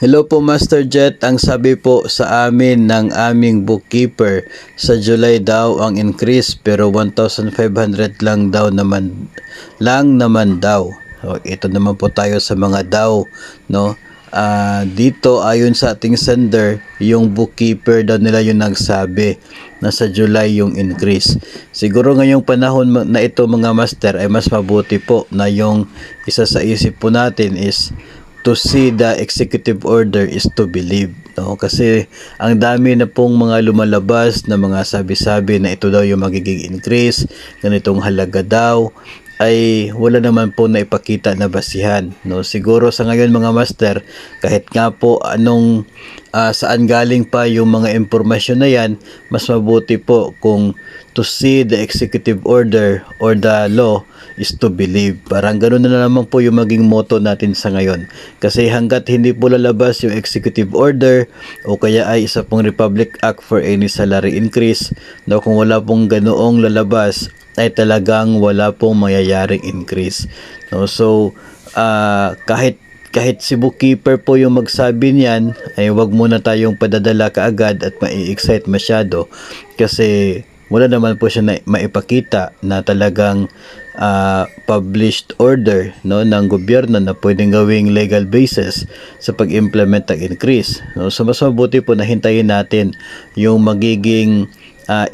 Hello po Master Jet, ang sabi po sa amin ng aming bookkeeper sa July daw ang increase pero 1,500 lang naman daw. So, ito naman po tayo sa mga daw, no? Dito ayon sa ating sender, yung bookkeeper daw nila yung nagsabi na sa July yung increase. Siguro ngayong panahon na ito mga master ay mas mabuti po na yung isa sa isip po natin is to see the executive order is to believe, no? Kasi ang dami na pong mga lumalabas na mga sabi-sabi na ito daw yung magiging increase, ganitong halaga daw, ay wala naman po na ipakita na basihan, no? Siguro sa ngayon mga master, kahit nga po saan galing pa yung mga impormasyon na yan, mas mabuti po kung to see the executive order or the law is to believe. Parang ganoon na naman po yung maging motto natin sa ngayon. Kasi hanggat hindi po lalabas yung executive order o kaya ay isa pong Republic Act for any salary increase, no, kung wala pong ganoong lalabas ay talagang wala pong mayyayaring increase, no? So kahit si bookkeeper po yung magsabi niyan, ay wag muna tayong padadala kaagad at mai-excite masyado kasi wala naman po siya na maipakita na talagang published order, no, ng gobyerno na pwedeng gawing legal basis sa pag-implement ng increase, no? So mas mabuti po na hintayin natin yung magiging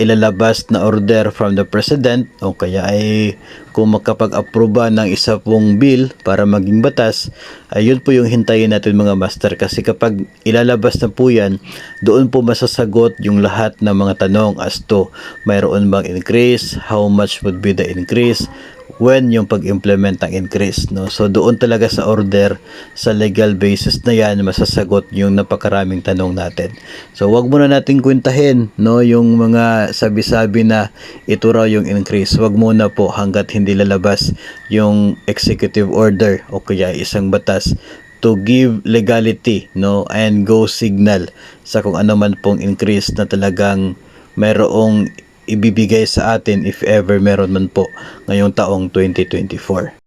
ilalabas na order from the president o kaya ay kung makapag-aproba ng isa pong bill para maging batas, ayun po yung hintayin natin mga master, kasi kapag ilalabas na po yan, doon po masasagot yung lahat ng mga tanong as to mayroon bang increase, how much would be the increase, when yung pag-implement ng increase, no? So doon talaga sa order, sa legal basis na yan, masasagot yung napakaraming tanong natin. So wag muna nating kwentahin, no, yung mga sabi-sabi na ito raw yung increase. Wag muna po hanggat hindi lalabas yung executive order o kaya isang batas to give legality, no, and go signal sa kung ano man pong increase na talagang mayroong ibibigay sa atin if ever meron man po ngayong taong 2024.